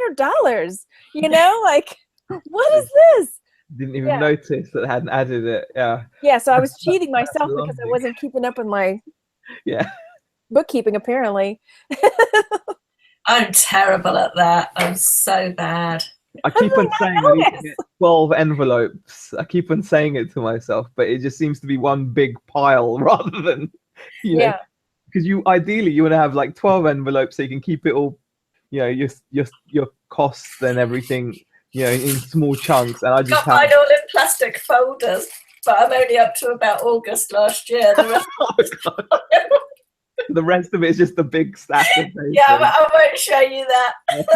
have $700? You know, like, what is this? Didn't even notice that I hadn't added it. Yeah. Yeah. So I was cheating myself because I wasn't keeping up with my bookkeeping, apparently. I'm terrible at that. I'm so bad. I keep on saying I need to get 12 envelopes. I keep on saying it to myself, but it just seems to be one big pile rather than, you know, because you ideally you want to have like 12 envelopes so you can keep it all, you know, your costs and everything, you know, in small chunks. And I just got mine all in plastic folders, but I'm only up to about August last year. The rest of it is just a big stack of paper. Yeah, I won't show you that. And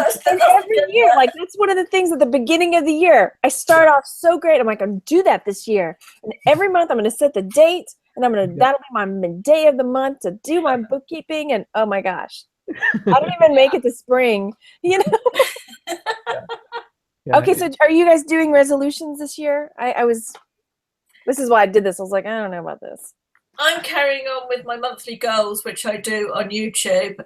every year, like, that's one of the things at the beginning of the year. I start off so great. I'm like, I'm do that this year. And every month I'm going to set the date, and that'll be my day of the month to do my bookkeeping. And oh my gosh, I don't even make it to spring, you know? Okay, so are you guys doing resolutions this year? This is why I did this. I was like, I don't know about this. I'm carrying on with my monthly goals, which I do on YouTube.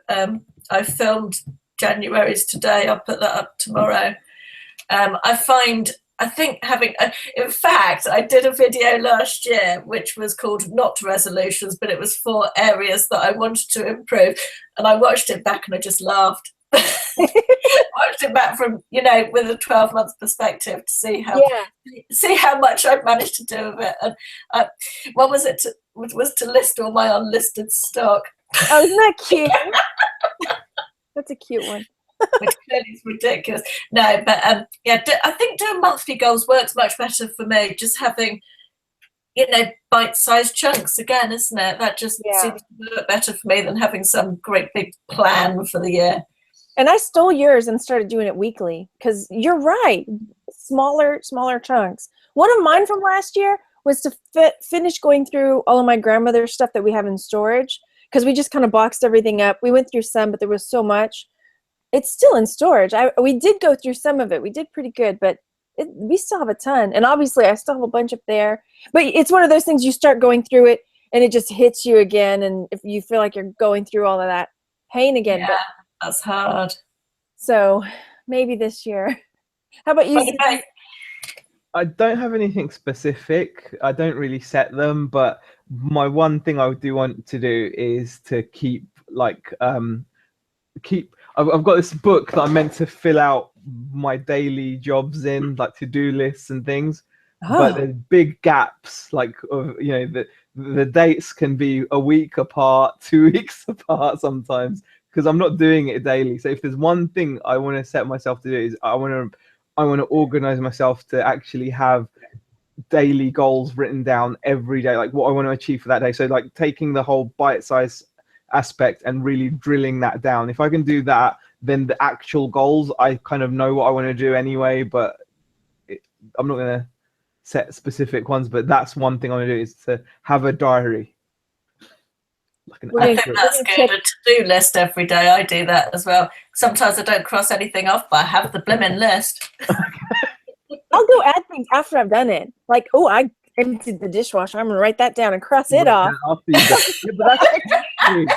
I filmed January's today. I'll put that up tomorrow. I think in fact, I did a video last year, which was called Not Resolutions, but it was 4 areas that I wanted to improve. And I watched it back and I just laughed. Watched it back from, you know, with a 12-month perspective to see how much I've managed to do with it. And what was it? Was to list all my unlisted stock. Oh, isn't that cute? That's a cute one. Which clearly is ridiculous. No, but I think doing monthly goals works much better for me. Just having, you know, bite-sized chunks again, isn't it? That just seems to work better for me than having some great big plan for the year. And I stole yours and started doing it weekly, because you're right. Smaller chunks. One of mine from last year was to finish going through all of my grandmother's stuff that we have in storage, because we just kind of boxed everything up. We went through some, but there was so much. It's still in storage. We did go through some of it. We did pretty good, but we still have a ton. And obviously, I still have a bunch up there. But it's one of those things, you start going through it, and it just hits you again. And if you feel like you're going through all of that pain again. Yeah, that's hard. So maybe this year. How about you? I don't have anything specific. I don't really set them, but my one thing I do want to do is to keep I've got this book that I'm meant to fill out my daily jobs in, like to-do lists and things. Oh. But there's big gaps, like of, you know, the dates can be a week apart, 2 weeks apart sometimes, because I'm not doing it daily. So if there's one thing I want to set myself to do, is I want to organize myself to actually have daily goals written down every day, like what I want to achieve for that day. So like taking the whole bite-size aspect and really drilling that down. If I can do that, then the actual goals, I kind of know what I want to do anyway, but I'm not going to set specific ones. But that's one thing I want to do, is to have a diary. Like I think that's good. A to-do list every day. I do that as well. Sometimes I don't cross anything off, but I have the blimmin' list. I'll go add things after I've done it. Like, oh, I emptied the dishwasher. I'm gonna write that down and cross it off. Yeah, but you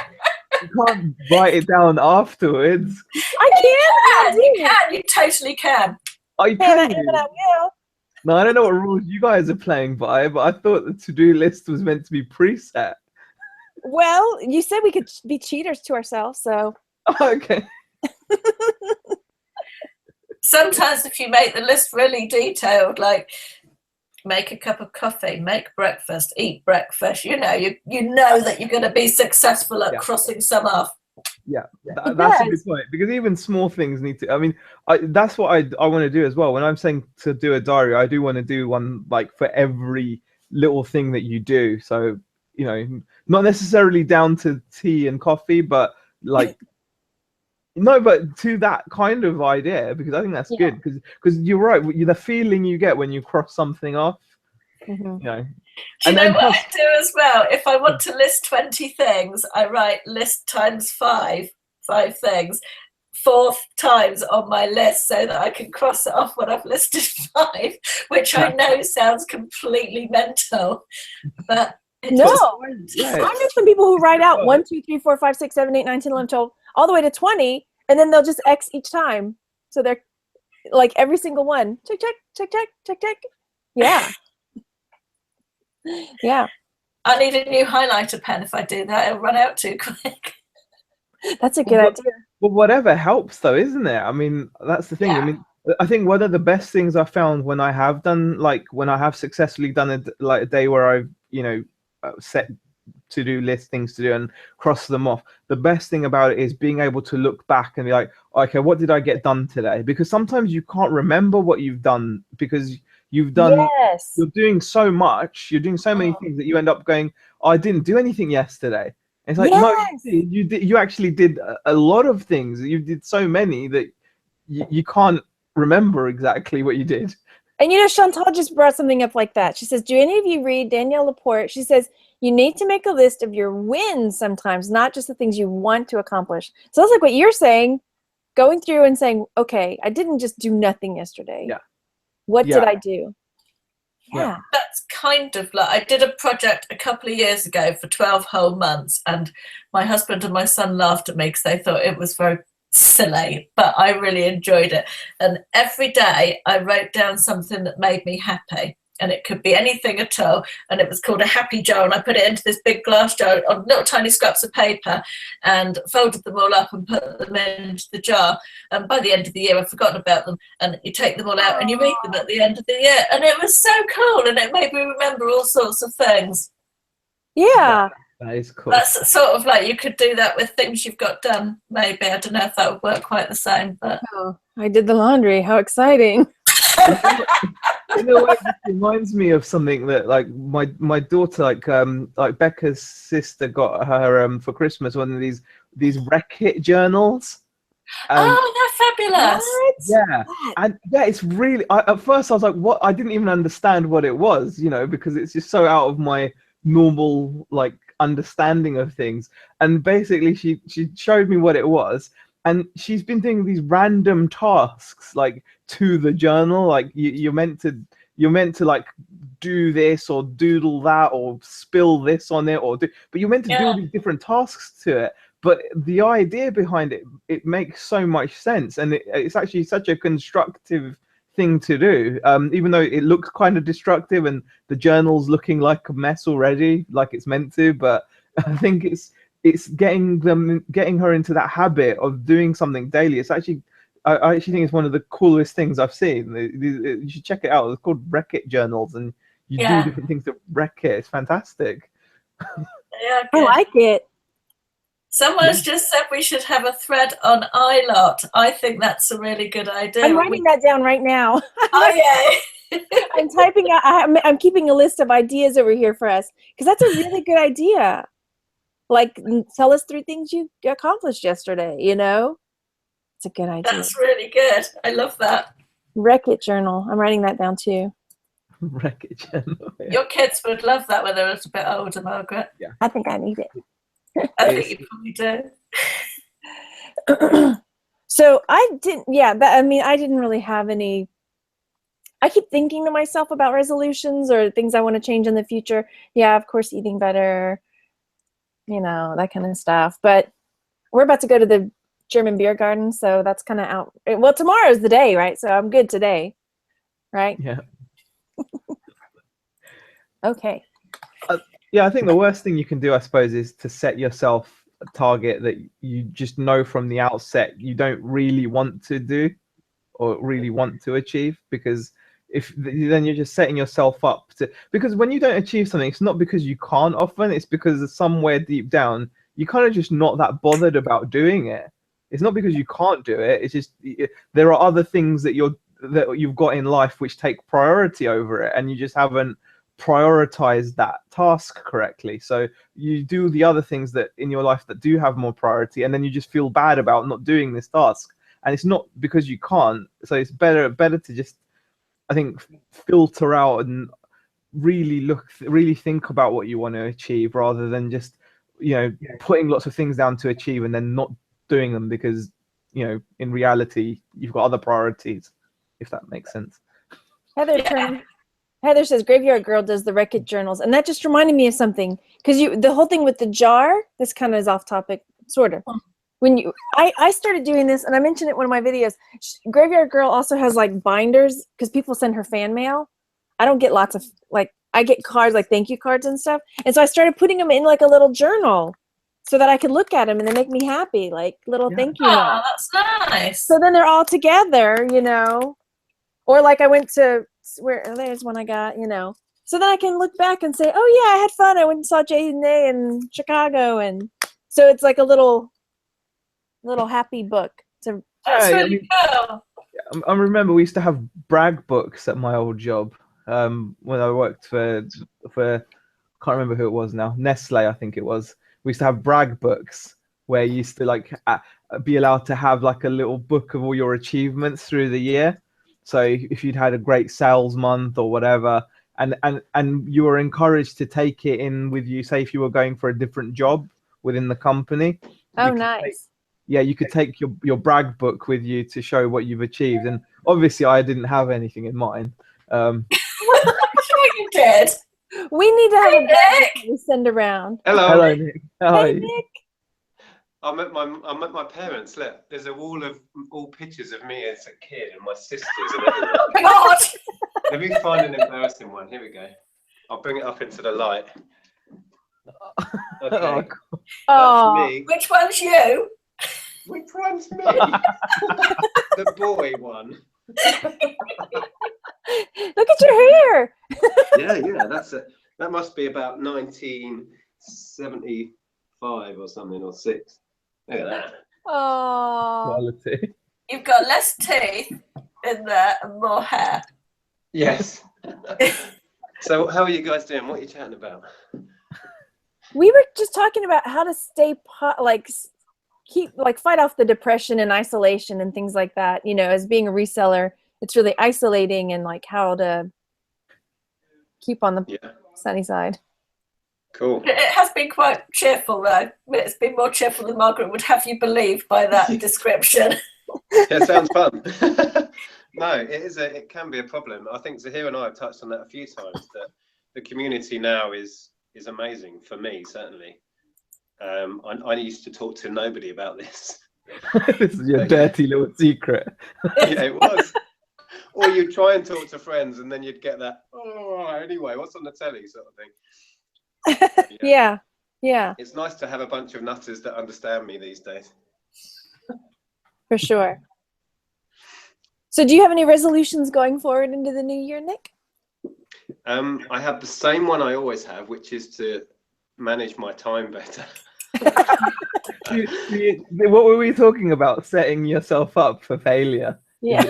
can't write it down afterwards. I can. You can. You totally can. Oh, you can. And I will. No, I don't know what rules you guys are playing by, but I thought the to-do list was meant to be preset. Well, you said we could be cheaters to ourselves, so. Oh, okay. Sometimes if you make the list really detailed, like make a cup of coffee, make breakfast, eat breakfast, you know that you're going to be successful at crossing some off. Yeah, that's a good point, because even small things need to, I mean, that's what I want to do as well. When I'm saying to do a diary, I do want to do one like for every little thing that you do. So, you know, not necessarily down to tea and coffee, but like no, but to that kind of idea, because I think that's good, because you're right, the feeling you get when you cross something off, you know. Do you know what I do as well? If I want to list 20 things, I write list times five things, 4 times on my list, so that I can cross it off when I've listed 5, which I know sounds completely mental, but no, I know some people who write out 1, 2, 3, 4, 5, 6, 7, 8, 9, 10, 11, 12, all the way to 20, and then they'll just X each time. So they're like every single one. Check, check, check, check, check, check. Yeah. Yeah. I need a new highlighter pen. If I do that, it'll run out too quick. That's a good idea. Well, whatever helps, though, isn't it? I mean, that's the thing. I mean, I think one of the best things I found when I have done, like when I have successfully done a day where I've, you know, set to-do list things to do and cross them off, the best thing about it is being able to look back and be like, okay, what did I get done today? Because sometimes you can't remember what you've done, because you've done, you're doing so much, you're doing so many things that you end up going, oh, I didn't do anything yesterday. And it's like, no, you actually did a lot of things. You did so many that you can't remember exactly what you did. And you know, Chantal just brought something up like that. She says, do any of you read Danielle Laporte? She says, you need to make a list of your wins sometimes, not just the things you want to accomplish. So it's like what you're saying, going through and saying, okay, I didn't just do nothing yesterday. Yeah. What did I do? Yeah. That's kind of like, I did a project a couple of years ago for 12 whole months, and my husband and my son laughed at me because they thought it was very silly, but I really enjoyed it. And every day I wrote down something that made me happy, and it could be anything at all, and it was called a happy jar, and I put it into this big glass jar on little tiny scraps of paper and folded them all up and put them into the jar. And by the end of the year I've forgotten about them, and you take them all out and you read them at the end of the year, and it was so cool, and it made me remember all sorts of things. Yeah. That is cool. That's sort of like, you could do that with things you've got done, maybe. I don't know if that would work quite the same, but I did the laundry. How exciting. In a way, this reminds me of something that, like, my daughter, like Becca's sister got her for Christmas one of these Wreck-It journals. Oh, they're fabulous. Yeah, and yeah, it's really. At first, I was like, "What?" I didn't even understand what it was, you know, because it's just so out of my normal like understanding of things. And basically, she showed me what it was, and she's been doing these random tasks like to the journal, like you're meant to like do this or doodle that or spill this on it but you're meant to do all these different tasks to it. But the idea behind it makes so much sense, and it's actually such a constructive thing to do, even though it looks kind of destructive and the journal's looking like a mess already, like it's meant to. But I think it's getting her into that habit of doing something daily. It's actually I actually think it's one of the coolest things I've seen. You should check it out. It's called Wreck-It Journals, and you do different things to wreck it. It's fantastic. Yeah, I good. like it. Someone's just said we should have a thread on iLot. I think that's a really good idea. I'm writing that down right now. Oh yeah. I'm typing out. I'm keeping a list of ideas over here for us because that's a really good idea. Like, tell us 3 things you accomplished yesterday. You know, it's a good idea. That's really good. I love that. Wreck-It journal. I'm writing that down too. Wreck-It Journal. Yeah. Your kids would love that when they're a little bit older, Margaret. I think I need it. I think you probably do. So I didn't. Yeah, I mean, I didn't really have any. I keep thinking to myself about resolutions or things I want to change in the future. Yeah, of course, eating better, you know, that kind of stuff. But we're about to go to the German beer garden, so that's kind of out. Well, tomorrow's the day, right? So I'm good today, right? Yeah. Okay. Yeah, I think the worst thing you can do, I suppose, is to set yourself a target that you just know from the outset you don't really want to do or really want to achieve, because then you're just setting yourself up to, because when you don't achieve something, it's not because you can't often, it's because somewhere deep down you're kind of just not that bothered about doing it. It's not because you can't do it, it's just there are other things that you've got in life which take priority over it, and you just haven't prioritize that task correctly. So you do the other things that in your life that do have more priority, and then you just feel bad about not doing this task, and it's not because you can't. So it's better to just, I think, filter out and really think about what you want to achieve, rather than just, you know, putting lots of things down to achieve and then not doing them because, you know, in reality you've got other priorities, if that makes sense. Heather says Graveyard Girl does the Wreck-It journals, and that just reminded me of something, because the whole thing with the jar, this kind of is off topic, sort of. When I started doing this, and I mentioned it in one of my videos. Graveyard Girl also has like binders because people send her fan mail. I don't get lots of, like, I get cards, like thank you cards and stuff, and so I started putting them in like a little journal so that I could look at them and they make me happy, like little thank you notes. Oh, that's nice. So then they're all together, you know, or like I went to. There's one I got, you know, so then I can look back and say, oh yeah, I had fun. I went and saw Jason Day in Chicago, and so it's like a little happy book. That's really cool. I remember we used to have brag books at my old job when I worked for I can't remember who it was now, Nestle, I think it was. We used to have brag books where you used to like be allowed to have like a little book of all your achievements through the year. So if you'd had a great sales month or whatever, and you were encouraged to take it in with you, say if you were going for a different job within the company. Oh, nice. You could take your brag book with you to show what you've achieved. And obviously I didn't have anything in mind. I'm sure you did. We need to have a brag book we send around. Hello, Nick. Hi. Hey, Nick. I'm at my parents. Look, there's a wall of all pictures of me as a kid and my sisters and everything. Oh God! Let me find an embarrassing one. Here we go. I'll bring it up into the light. Okay. Oh, That's me. Which one's you? Which one's me? The boy one. look at your hair. Yeah. That must be about 1975 or something, or 6. Look at that. Oh, Quality. You've got less teeth in there and more hair. Yes. So how are you guys doing? What are you chatting about? we were just talking about how to stay fight off the depression and isolation and things like that. You know, as being a reseller, it's really isolating, and like how to keep on the sunny side. Cool. It has been quite cheerful though. It's been more cheerful than Margaret would have you believe by that description. It sounds fun. No, it can be a problem. I think Zahir and I have touched on that a few times, that the community now is amazing for me, certainly. I used to talk to nobody about this. This is your dirty little secret. Yeah, it was. Or you'd try and talk to friends and then you'd get that, oh, anyway, what's on the telly sort of thing. Yeah. It's nice to have a bunch of nutters that understand me these days. For sure. So do you have any resolutions going forward into the new year, Nick? I have the same one I always have, which is to manage my time better. What were we talking about? Setting yourself up for failure. Yeah.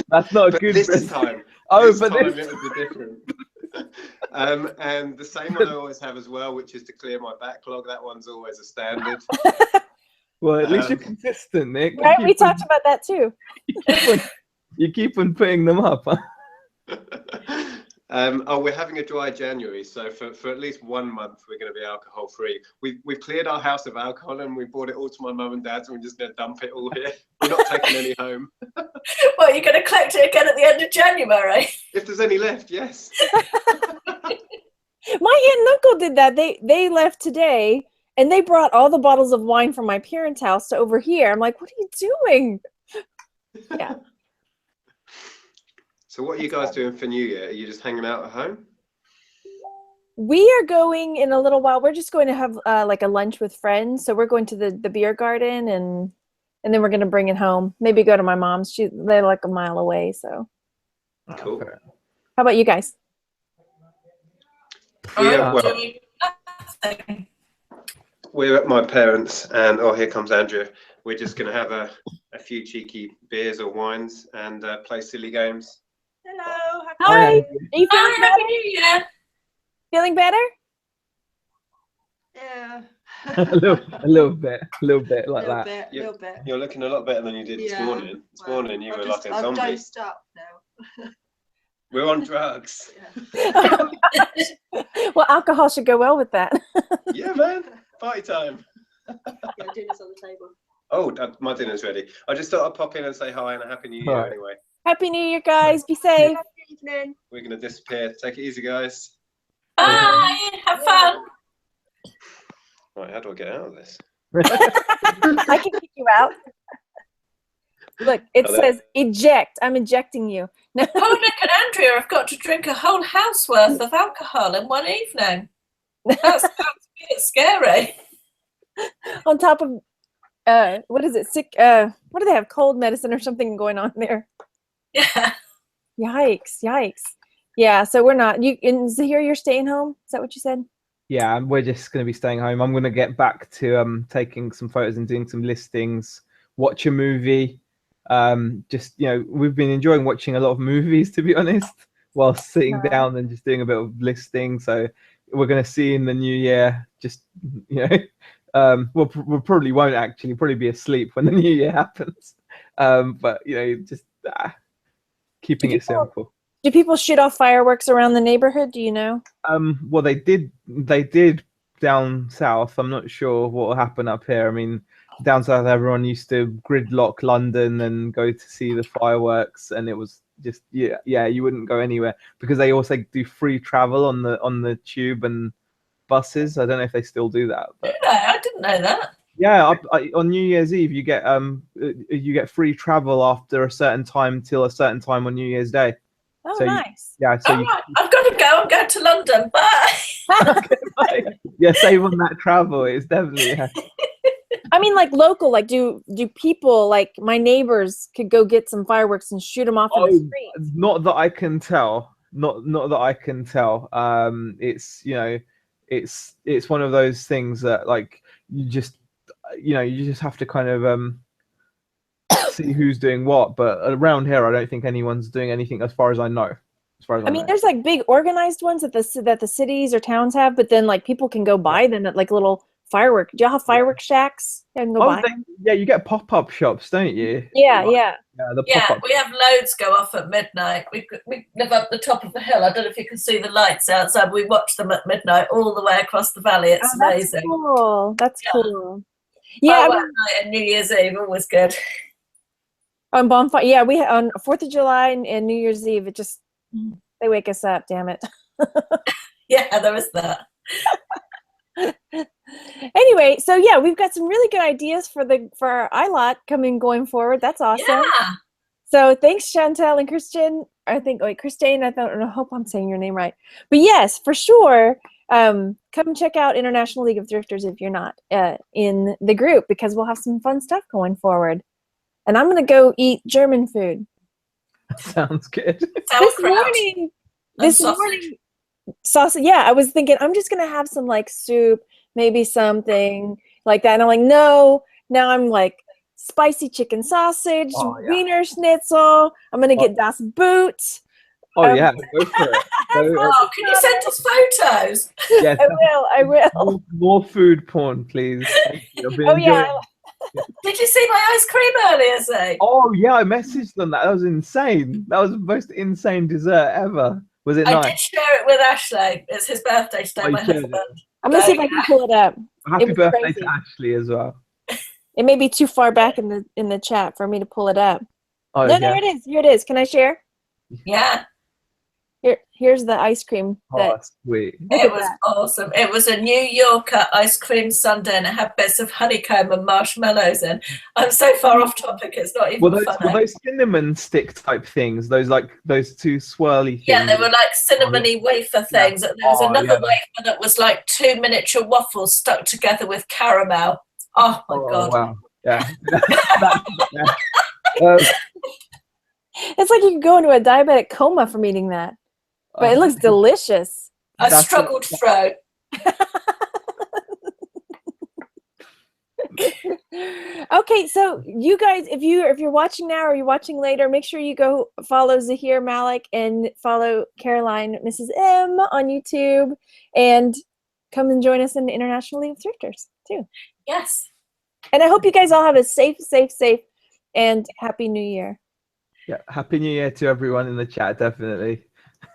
That's not a But good. this time, Oh, but time this. it would be different. And the same one I always have as well, which is to clear my backlog. That one's always a standard. Well, at least you're consistent, Nick. Right, we talked about that too. You keep on putting them up. We're having a dry January, so for at least 1 month we're going to be alcohol free. We've cleared our house of alcohol and we brought it all to my mum and dad's, and we're just going to dump it all here. We're not taking any home. Well, you're going to collect it again at the end of January. If there's any left, yes. My aunt and uncle did that. They left today, and they brought all the bottles of wine from my parents' house to over here. I'm like, what are you doing? Yeah. So what are you guys doing for New Year? Are you just hanging out at home? We are going in a little while. We're just going to have like a lunch with friends. So we're going to the beer garden, and then we're going to bring it home. Maybe go to my mom's. They're like a mile away. So Cool. How about you guys? We're at my parents', and here comes Andrea. We're just going to have a few cheeky beers or wines and play silly games. Hello. Hi. Are you feeling Happy better? New Year. Feeling better? Yeah. a little bit like Little that. bit, little bit. You're looking a lot better than you did this Yeah, morning. This well, morning you I've were just- like a I've zombie. dosed up now. We're on drugs. Well, alcohol should go well with that. Yeah, man. Party time. Yeah, dinner's on the table. Oh, my dinner's ready. I just thought I'd pop in and say hi and a happy New Year Right. anyway. Happy New Year, guys. Be safe. Happy evening. We're going to disappear. Take it easy, guys. Bye. Have fun. Right, how do I get out of this? I can kick you out. Look, it Oh, there. says eject. I'm ejecting you. Oh, Nick and Andrea have got to drink a whole house worth of alcohol in one evening. That sounds a bit scary. On top of what is it? Sick what do they have? Cold medicine or something going on there. Yeah. Yikes. Yeah, so we're not in Zahir, you're staying home? Is that what you said? Yeah, we're just going to be staying home. I'm going to get back to taking some photos and doing some listings, watch a movie. Just, we've been enjoying watching a lot of movies, to be honest, while sitting down and just doing a bit of listing. So we're going to see in the new year, just, we probably won't actually probably be asleep when the new year happens. But, just keeping it simple. Do people shoot off fireworks around the neighborhood? Do you know? Well, they did down south. I'm not sure what will happen up here. I mean, down south, everyone used to gridlock London and go to see the fireworks, and it was just you wouldn't go anywhere because they also do free travel on the tube and buses. I don't know if they still do that. But I didn't know that. yeah, on New Year's Eve you get free travel after a certain time till a certain time on New Year's Day. Oh, So nice. Right. I've got to go. I'm going to London. Bye. Yeah, save on that travel. It's definitely. I mean, like local, like do people, like my neighbors could go get some fireworks and shoot them off in the street? Not that I can tell. Not that I can tell. It's it's one of those things that like you just have to kind of see who's doing what. But around here, I don't think anyone's doing anything as far as I know. I mean, there's like big organized ones that the cities or towns have, but then like people can go buy them at like little firework. Do y'all have firework shacks? You get pop-up shops, don't you? Yeah. Pop-up. We have loads go off at midnight. We live up the top of the hill. I don't know if you can see the lights outside. We watch them at midnight all the way across the valley. It's amazing. Cool. That's cool. Yeah, night and New Year's Eve always good. On bonfire. Yeah, we on 4th of July and New Year's Eve. It just they wake us up. Damn it. Yeah, there is that. Anyway, so yeah, we've got some really good ideas for our iLot going forward. That's awesome. Yeah. So thanks, Chantel and Christian. Christine. I hope I'm saying your name right. But yes, for sure. Come check out International League of Thrifters if you're not in the group, because we'll have some fun stuff going forward. And I'm gonna go eat German food. Sounds good. Sauerkraut. This sausage. morning, sausage. Yeah, I was thinking I'm just gonna have some like soup, maybe something like that. And I'm like, no. Now I'm like spicy chicken sausage, Oh, yeah. Wiener Schnitzel. I'm gonna get Das Boot. Oh yeah, go for it. Oh, can you send us photos? Yes, I will. more food porn, please. Thank you. I've been Oh yeah. enjoying- Did you see my ice cream earlier, Zay? Oh yeah, I messaged them that. That was insane. That was the most insane dessert ever. Was it I nice? did share it with Ashley. It's his birthday today, Oh, you my shared it. husband. I'm gonna see if I can pull it up. Happy was birthday crazy. to Ashley as well. It may be too far back in the chat for me to pull it up. Oh No, yeah. there it is. Here it is. Can I share? Yeah, Here's the ice cream. Oh, sweet. Look it at was that. awesome. It was a New Yorker ice cream sundae and it had bits of honeycomb and marshmallows in. I'm so far off topic, it's not even Were funny. those cinnamon stick type things? Those two swirly things. Yeah, they were like cinnamony wafer things. And there was Oh, another yeah. wafer that was like 2 miniature waffles stuck together with caramel. Oh my God. Wow. Yeah. Yeah. It's like you could go into a diabetic coma from eating that. But it looks delicious. I That's- struggled through. Okay, so you guys, if you're watching now or you're watching later, make sure you go follow Zahir Malik and follow Caroline Mrs. M on YouTube, and come and join us in the International League of Thrifters too. Yes. And I hope you guys all have a safe, and happy New Year. Yeah. Happy New Year to everyone in the chat, definitely.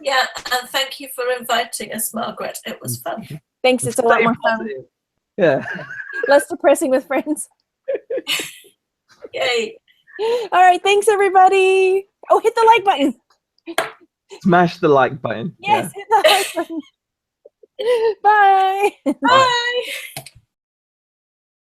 Yeah, and thank you for inviting us, Margaret. It was fun. Thanks, it's a lot Stay more fun. positive. Yeah. Less depressing with friends. Yay. All right, thanks everybody. Oh, hit the like button. Smash the like button. Yes, hit the like button. Bye. Bye.